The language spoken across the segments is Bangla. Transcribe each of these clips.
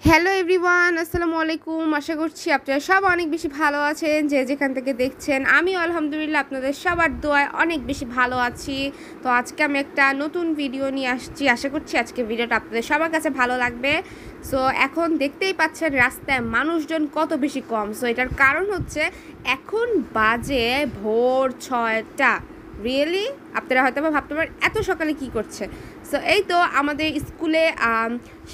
হ্যালো এভরিওয়ান, আসসালামু আলাইকুম। আশা করছি আপনারা সব অনেক বেশি ভালো আছেন, যে যেখান থেকে দেখছেন। আমি আলহামদুলিল্লাহ আপনাদের সবার দোয়ায় অনেক বেশি ভালো আছি। তো আজকে আমি একটা নতুন ভিডিও নিয়ে আসছি। আশা করছি আজকে ভিডিওটা আপনাদের সবার কাছে ভালো লাগবে। সো এখন দেখতেই পাচ্ছেন রাস্তায় মানুষজন কত বেশি কম। সো এটার কারণ হচ্ছে এখন বাজে ভোর 6টা। রিয়েলি আপনারা হয়তো ভাবতে পারেন এত সকালে কি করছে। সো এই তো আমাদের স্কুলে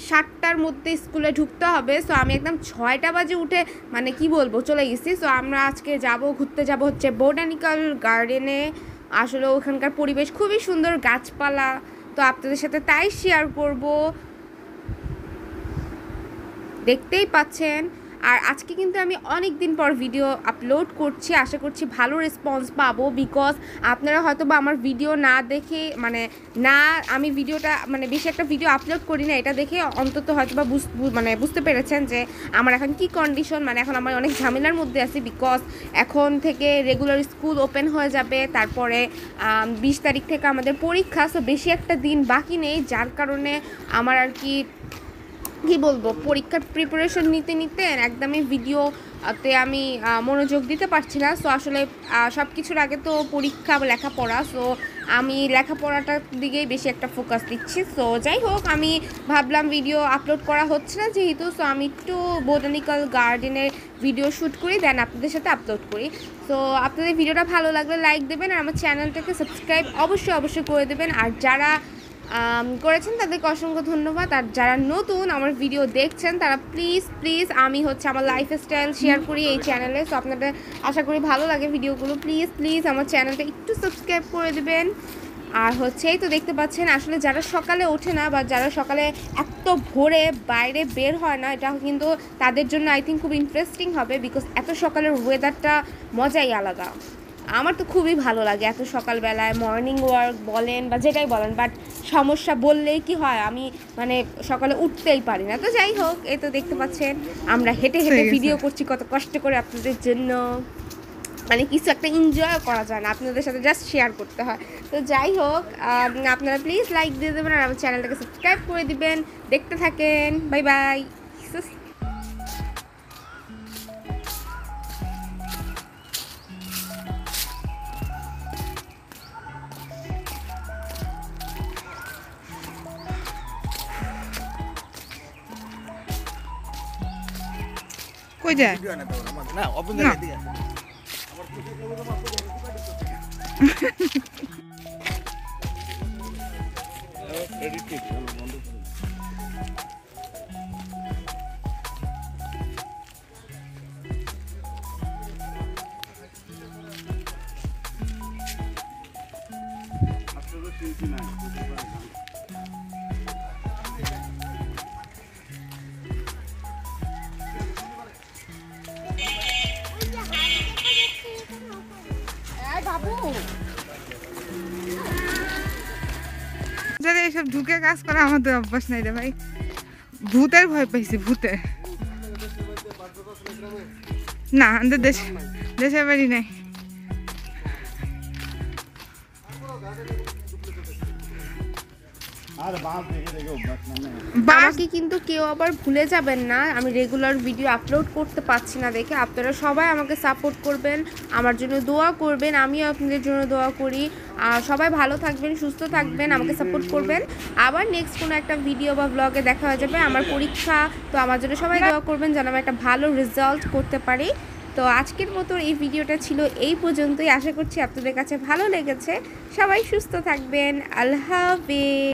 7টার মধ্যে স্কুলে ঢুকতে হবে। সো আমি একদম 6টা বাজে উঠে মানে কি বলবো চলে গেছি। সো আমরা আজকে ঘুরতে যাব হচ্ছে বোটানিক্যাল গার্ডেনে। আসলে ওখানকার পরিবেশ খুবই সুন্দর, গাছপালা। তো আপনাদের সাথে তাই শেয়ার করব, দেখতেই পাচ্ছেন। আর আজকে কিন্তু আমি অনেক দিন পর ভিডিও আপলোড করছি। আশা করছি ভালো রেসপন্স পাবো, বিকজ আপনারা হয়তো বা আমার ভিডিও না দেখে আমি ভিডিওটা বেশি একটা ভিডিও আপলোড করি না, এটা দেখে অন্তত হয়তো বা বুঝতে পেরেছেন যে আমার এখন কি কন্ডিশন। এখন আমার অনেক ঝামেলার মধ্যে আছি, বিকজ এখন থেকে রেগুলার স্কুল ওপেন হয়ে যাবে। তারপরে 20 তারিখ থেকে আমাদের পরীক্ষা। সো বেশি একটা দিন বাকি নেই, যার কারণে আমার আর কি বলবো, পরীক্ষার প্রিপারেশন নিতে একদমই ভিডিওতে আমি মনোযোগ দিতে পারছি না। সো আসলে সব কিছুর আগে তো পরীক্ষা, লেখাপড়া। সো আমি লেখাপড়াটার দিকেই বেশি একটা ফোকাস দিচ্ছি। সো যাই হোক, আমি ভাবলাম ভিডিও আপলোড করা হচ্ছে না যেহেতু, সো আমি একটু বোটানিক্যাল গার্ডেনের ভিডিও শ্যুট করি, দেন আপনাদের সাথে আপলোড করি। সো আপনাদের ভিডিওটা ভালো লাগলে লাইক দেবেন, আর আমার চ্যানেলটাকে সাবস্ক্রাইব অবশ্যই করে দেবেন। আর যারা করেছেন তাদেরকে অসংখ্য ধন্যবাদ। আর যারা নতুন আমার ভিডিও দেখছেন তারা প্লিজ আমি হচ্ছে আমার লাইফস্টাইল শেয়ার করি এই চ্যানেলে। সো আপনাদের আশা করি ভালো লাগে ভিডিওগুলো। প্লিজ আমার চ্যানেলটা একটু সাবস্ক্রাইব করে দেবেন। আর হচ্ছে এই তো দেখতে পাচ্ছেন, আসলে যারা সকালে ওঠে না বা যারা সকালে এত ভোরে বাইরে বের হয় না, এটা কিন্তু তাদের জন্য আই থিঙ্ক খুব ইন্টারেস্টিং হবে, বিকজ এত সকালের ওয়েদারটা মজাই আলাদা। আমার তো খুবই ভালো লাগে এত সকালবেলায় মর্নিং ওয়ার্ক বলেন বা যেটাই বলেন। বাট সমস্যা বললেই কি হয়, আমি সকালে উঠতেই পারি না। তো যাই হোক, এই তো দেখতে পাচ্ছেন আমরা হেঁটে ভিডিও করছি কত কষ্ট করে আপনাদের জন্য। কিছু একটা এনজয় করা যায় না, আপনাদের সাথে জাস্ট শেয়ার করতে হয়। তো যাই হোক, আপনারা প্লিজ লাইক দিয়ে দেবেন আর আমার চ্যানেলটাকে সাবস্ক্রাইব করে দিবেন। দেখতে থাকেন। Bye bye. কই যায় না ওপেন করে দিয়ে এডিট বন্ধ করে আসলে চিন্তা নাই। যদি এসব ঢুকে কাজ করা আমাদের অভ্যাস নাই রে ভাই। ভূতের ভয় পাইছি, ভূতে না, আমাদের দেশের বাড়ি নাই। আমাকে কিন্তু কেউ আবার ভুলে যাবেন না, আমি রেগুলার ভিডিও আপলোড করতে পারছি না দেখে। আপনারা সবাই আমাকে সাপোর্ট করবেন, আমার জন্য দোয়া করবেন, আমিও আপনাদের জন্য দোয়া করি। আর সবাই ভালো থাকবেন, সুস্থ থাকবেন, আমাকে সাপোর্ট করবেন। আবার নেক্সট কোনো একটা ভিডিও বা ব্লগে দেখা হয়ে যাবে। আমার পরীক্ষা, তো আমার জন্য সবাই দোয়া করবেন যেন আমি একটা ভালো রেজাল্ট করতে পারি। তো আজকের মতো এই ভিডিওটা ছিল এই পর্যন্তই। আশা করছি আপনাদের কাছে ভালো লেগেছে। সবাই সুস্থ থাকবেন। আল্লাহ হাফেজ।